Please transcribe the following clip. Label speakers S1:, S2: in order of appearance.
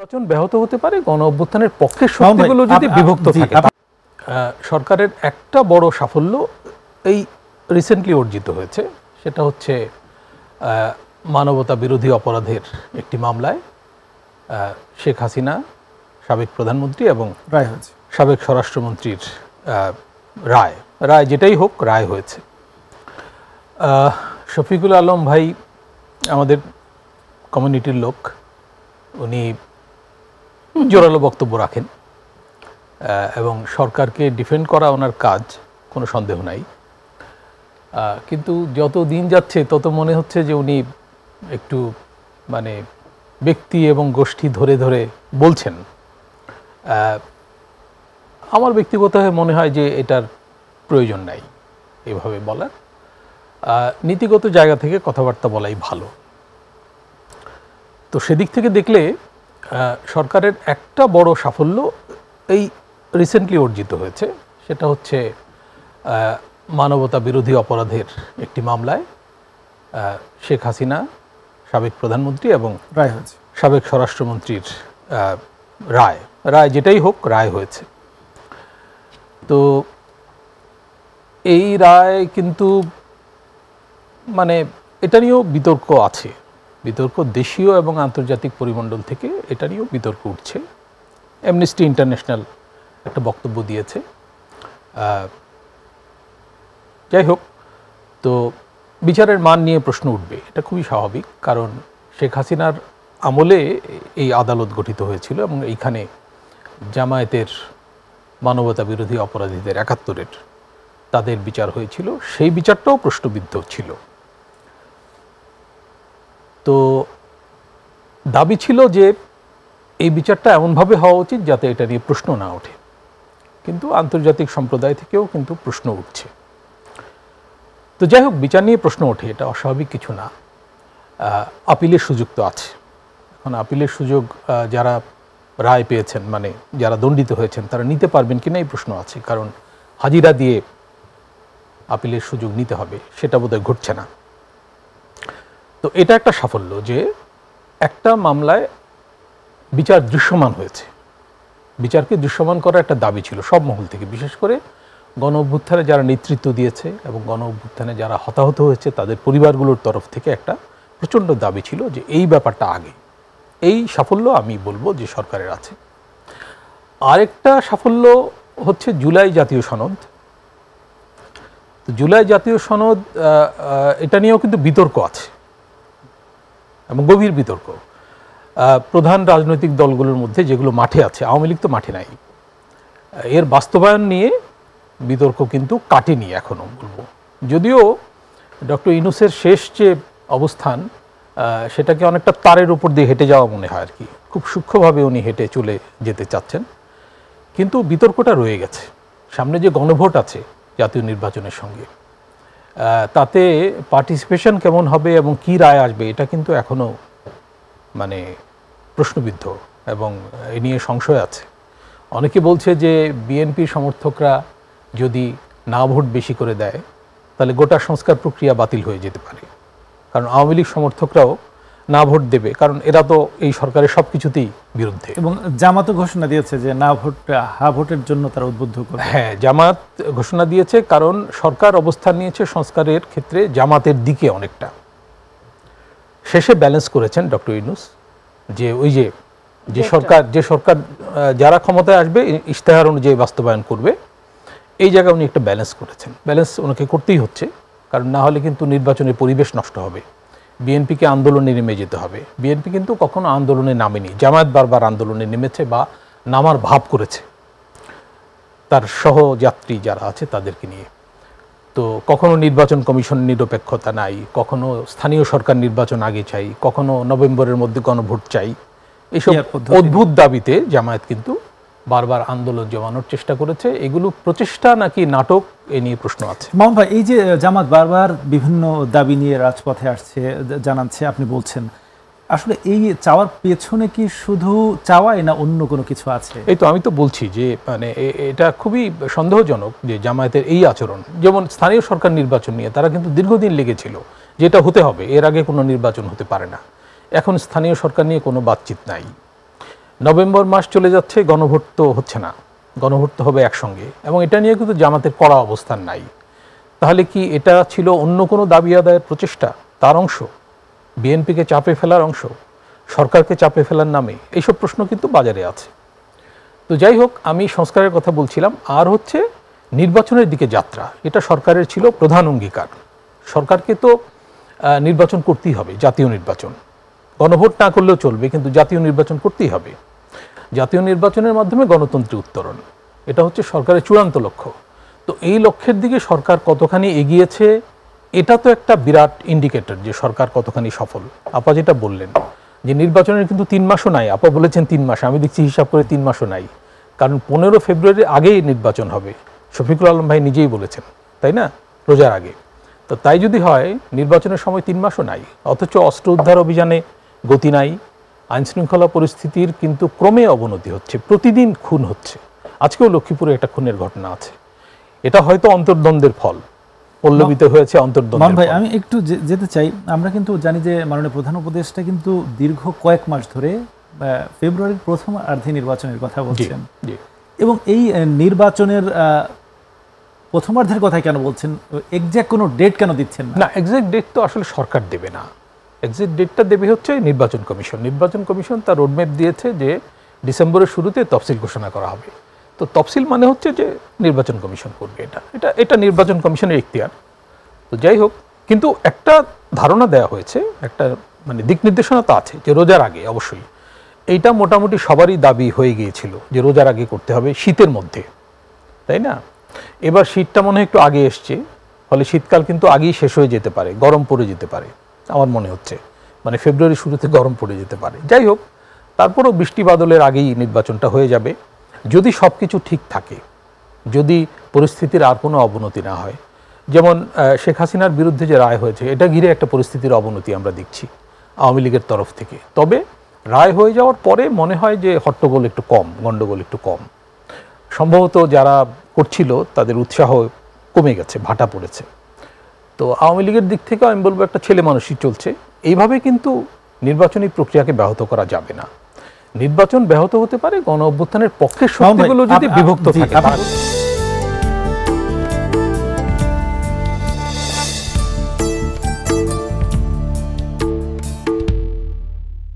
S1: নির্বাচন ব্যাহত হতে পারে গণ অভ্যুত্থানের পক্ষের শক্তিগুলো যদি বিভক্ত থাকে। সরকারের একটা বড় সাফল্য এই রিসেন্টলি অর্জিত হয়েছে, সেটা হচ্ছে মানবতা বিরোধী অপরাধের একটি মামলায় শেখ হাসিনা সাবেক প্রধানমন্ত্রী এবং সাবেক স্বরাষ্ট্রমন্ত্রীর রায় যেটাই হোক রায় হয়েছে। শফিকুল আলম ভাই আমাদের কমিউনিটির লোক, উনি জোরালো বক্তব্য রাখেন এবং সরকারকে ডিফেন্ড করা ওনার কাজ, কোনো সন্দেহ নাই। কিন্তু যত দিন যাচ্ছে তত মনে হচ্ছে যে উনি একটু মানে ব্যক্তি এবং গোষ্ঠী ধরে ধরে বলছেন। আমার ব্যক্তিগতভাবে মনে হয় যে এটার প্রয়োজন নাই এভাবে বলার। নীতিগত জায়গা থেকে কথাবার্তা বলাই ভালো। তো সেদিক থেকে দেখলে সরকারের একটা বড় সাফল্য এই রিসেন্টলি অর্জিত হয়েছে, সেটা হচ্ছে মানবতা বিরোধী অপরাধের একটি মামলায় শেখ হাসিনা সাবেক প্রধানমন্ত্রী এবং সাবেক স্বরাষ্ট্রমন্ত্রীর রায় যেটাই হোক রায় হয়েছে। তো এই রায় কিন্তু মানে এটা নিয়েও বিতর্ক আছে, বিতর্ক দেশীয় এবং আন্তর্জাতিক পরিমণ্ডল থেকে এটা নিয়েও বিতর্ক উঠছে। অ্যামনেস্টি ইন্টারন্যাশনাল একটা বক্তব্য দিয়েছে। যাই হোক, তো বিচারের মান নিয়ে প্রশ্ন উঠবে, এটা খুবই স্বাভাবিক, কারণ শেখ হাসিনার আমলে এই আদালত গঠিত হয়েছিল এবং এইখানে জামায়াতের মানবতা বিরোধী অপরাধীদের ৭১-এর তাদের বিচার হয়েছিল, সেই বিচারটাও প্রশ্নবিদ্ধ ছিল। তো দাবি ছিল যে এই বিচারটা এমনভাবে হওয়া উচিত যাতে এটা নিয়ে প্রশ্ন না ওঠে, কিন্তু আন্তর্জাতিক সম্প্রদায় থেকেও কিন্তু প্রশ্ন উঠছে। তো যাই হোক, বিচার নিয়ে প্রশ্ন ওঠে, এটা অস্বাভাবিক কিছু না। আপিলের সুযোগ তো আছে। এখন আপিলের সুযোগ যারা রায় পেয়েছেন, মানে যারা দণ্ডিত হয়েছেন, তারা নিতে পারবেন কিনা এই প্রশ্ন আছে, কারণ হাজিরা দিয়ে আপিলের সুযোগ নিতে হবে, সেটা বোধহয় ঘটছে না। তো এটা একটা সাফল্য যে একটা মামলায় বিচার দৃশ্যমান হয়েছে। বিচারকে দৃশ্যমান করার একটা দাবি ছিল সব মহল থেকে, বিশেষ করে গণ অভ্যুত্থানে যারা নেতৃত্ব দিয়েছে এবং গণ অভ্যুত্থানে যারা হতাহত হয়েছে তাদের পরিবারগুলোর তরফ থেকে একটা প্রচণ্ড দাবি ছিল যে এই ব্যাপারটা আগে। এই সাফল্য আমি বলবো যে সরকারের আছে। আরেকটা সাফল্য হচ্ছে জুলাই জাতীয় সনদ। তো জুলাই জাতীয় সনদ, এটা নিয়েও কিন্তু বিতর্ক আছে এবং গভীর বিতর্ক প্রধান রাজনৈতিক দলগুলোর মধ্যে, যেগুলো মাঠে আছে। আওয়ামী লীগ তো মাঠে নাই। এর বাস্তবায়ন নিয়ে বিতর্ক কিন্তু কাটেনি এখনও বলবো, যদিও ডক্টর ইউনূসের শেষ যে অবস্থান সেটাকে অনেকটা তারের উপর দিয়ে হেঁটে যাওয়া মনে হয় আর কি, খুব সূক্ষ্মভাবে উনি হেঁটে চলে যেতে চাচ্ছেন। কিন্তু বিতর্কটা রয়ে গেছে। সামনে যে গণভোট আছে জাতীয় নির্বাচনের সঙ্গে, তাতে পার্টিসিপেশন কেমন হবে এবং কি রায় আসবে, এটা কিন্তু এখনও মানে প্রশ্নবিদ্ধ এবং এ নিয়ে সংশয় আছে। অনেকে বলছে যে বিএনপির সমর্থকরা যদি না ভোট বেশি করে দেয় তাহলে গোটা সংস্কার প্রক্রিয়া বাতিল হয়ে যেতে পারে, কারণ আওয়ামী লীগ সমর্থকরাও না ভোট দেবে, কারণ এরা তো এই সরকারের সব কিছুতেই বিরুদ্ধে।
S2: এবং জামাতও ঘোষণা দিয়েছে যে না ভোট, হা ভোটের জন্য তারা উদ্বুদ্ধ করবে।
S1: হ্যাঁ, জামাত ঘোষণা দিয়েছে, কারণ সরকার অবস্থান নিয়েছে সংস্কারের ক্ষেত্রে জামাতের দিকে অনেকটা। শেষে ব্যালেন্স করেছেন ডক্টর ইউনূস, যে ওই যে সরকার যারা ক্ষমতায় আসবে ইশতেহার অনুযায়ী বাস্তবায়ন করবে, এই জায়গায় উনি একটা ব্যালেন্স করেছেন। ব্যালেন্স ওনাকে করতেই হচ্ছে, কারণ না হলে কিন্তু নির্বাচনের পরিবেশ নষ্ট হবে। বিএনপিকে আন্দোলনে নেমে যেতে হবে। বিএনপি কিন্তু কখনো আন্দোলনে নামেনি, জামায়াত বারবার আন্দোলনে নেমেছে বা নামার ভাব করেছে তার সহযাত্রী যারা আছে তাদেরকে নিয়ে। তো কখনো নির্বাচন কমিশন নিরপেক্ষতা নাই, কখনো স্থানীয় সরকার নির্বাচন আগে চাই, কখনো নভেম্বরের মধ্যে গণভোট চাই। এইসব অদ্ভুত দাবিতে জামায়াত কিন্তু বারবার আন্দোলন জমানোর চেষ্টা করেছে। এগুলো প্রচেষ্টা নাকি নাটক, এ নিয়ে প্রশ্ন আছে।
S2: মামুন ভাই, এই যে জামাত বারবার বিভিন্ন দাবি নিয়ে রাজপথে আসছে, জানাচ্ছে, আপনি বলছেন, আসলে এই চাওয়ার পেছনে কি শুধু চাওয়াই না অন্য কোনো কিছু আছে?
S1: এই তো আমি তো বলছি যে মানে এটা খুবই সন্দেহজনক যে জামায়াতের এই আচরণ। যেমন স্থানীয় সরকার নির্বাচন নিয়ে তারা কিন্তু দীর্ঘদিন লেগেছিল, যেটা হতে হবে, এর আগে কোনো নির্বাচন হতে পারে না। এখন স্থানীয় সরকার নিয়ে কোনো বাতচিত নাই। নভেম্বর মাস চলে যাচ্ছে, গণভোট তো হচ্ছে না, গণভোট তো হবে একসঙ্গে, এবং এটা নিয়ে কিন্তু জামাতের কড়া অবস্থান নাই। তাহলে কি এটা ছিল অন্য কোনো দাবি আদায়ের প্রচেষ্টা, তার অংশ, বিএনপিকে চাপে ফেলার অংশ, সরকারকে চাপে ফেলার নামে? এইসব প্রশ্ন কিন্তু বাজারে আছে। তো যাই হোক, আমি সংস্কারের কথা বলছিলাম। আর হচ্ছে নির্বাচনের দিকে যাত্রা, এটা সরকারের ছিল প্রধান অঙ্গীকার। সরকারকে তো নির্বাচন করতেই হবে, জাতীয় নির্বাচন। গণভোট না করলেও চলবে, কিন্তু জাতীয় নির্বাচন করতেই হবে। জাতীয় নির্বাচনের মাধ্যমে গণতন্ত্রের উত্তরণ, এটা হচ্ছে সরকারের চূড়ান্ত লক্ষ্য। তো এই লক্ষ্যের দিকে সরকার কতখানি এগিয়েছে, এটা তো একটা বিরাট ইন্ডিকেটর যে সরকার কতখানি সফল। আপা যেটা বললেন যে নির্বাচনের কিন্তু 3 মাসও নাই, আপা বলেছেন 3 মাস, আমি দেখছি হিসাব করে 3 মাসও নাই, কারণ 15 ফেব্রুয়ারির আগেই নির্বাচন হবে, শফিকুল আলম ভাই নিজেই বলেছেন, তাই না, রোজার আগে। তো তাই যদি হয়, নির্বাচনের সময় 3 মাসও নাই, অথচ অস্ত্র উদ্ধার অভিযানে গতি নাই, আইনশৃঙ্খলা পরিস্থিতির কিন্তু ক্রমে অবনতি হচ্ছে, প্রতিদিন খুন হচ্ছে। আজকেও লক্ষ্মীপুরে একটা খুনের ঘটনা আছে, এটা হয়তো অন্তর্দ্বন্দ্বের ফল, পল্লবিত হয়েছে অন্তর্দ্বন্দ্বের
S2: ভাই
S1: ফল।
S2: আমি একটু যেতে চাই। আমরা কিন্তু জানি যে মাননীয় প্রধান উপদেষ্টা কিন্তু দীর্ঘ কয়েক মাস ধরে ফেব্রুয়ারির প্রথমার্ধে নির্বাচনের কথা বলছেন, এবং এই নির্বাচনের প্রথমার্ধের কথা কেন বলছেন? এক্সাক্ট কোনো ডেট কেন দিচ্ছেন
S1: না, এক্সাক্ট ডেট তো আসলে সরকার দেবে না, এক্সাক্ট ডেটটা দেবে হচ্ছে নির্বাচন কমিশন। নির্বাচন কমিশন তার রোডম্যাপ দিয়েছে যে ডিসেম্বরের শুরুতে তফসিল ঘোষণা করা হবে। তো তফসিল মানে হচ্ছে যে নির্বাচন কমিশন করবে, এটা নির্বাচন কমিশনের এখতিয়ার। তো যাই হোক, কিন্তু একটা ধারণা দেওয়া হয়েছে, একটা মানে দিক নির্দেশনা তো আছে যে রোজার আগে অবশ্যই। এইটা মোটামুটি সবারই দাবি হয়ে গিয়েছিল যে রোজার আগে করতে হবে, শীতের মধ্যে, তাই না? এবার শীতটা মনে হয় একটু আগে এসছে, ফলে শীতকাল কিন্তু আগেই শেষ হয়ে যেতে পারে, গরম পড়ে যেতে পারে আমার মনে হচ্ছে, মানে ফেব্রুয়ারি শুরুতে গরম পড়ে যেতে পারে। যাই হোক, তারপরও বৃষ্টি বাদলের আগেই নির্বাচনটা হয়ে যাবে, যদি সব কিছু ঠিক থাকে, যদি পরিস্থিতির আর কোনো অবনতি না হয়। যেমন শেখ হাসিনার বিরুদ্ধে যে রায় হয়েছে, এটা ঘিরে একটা পরিস্থিতির অবনতি আমরা দেখছি আওয়ামী লীগের তরফ থেকে। তবে রায় হয়ে যাওয়ার পরে মনে হয় যে হট্টগোল একটু কম, গণ্ডগোল একটু কম, সম্ভবত যারা করছিল তাদের উৎসাহ কমে গেছে, ভাটা পড়েছে। তো আওয়ামী লীগের দিক থেকে আমি বলবো একটা ছেলে মানুষই চলছে। এইভাবে কিন্তু নির্বাচনী প্রক্রিয়াকে ব্যাহত করা যাবে না। নির্বাচন ব্যাহত হতে পারে গণ অভ্যুত্থানের পক্ষের শক্তিগুলো যদি বিভক্ত থাকে।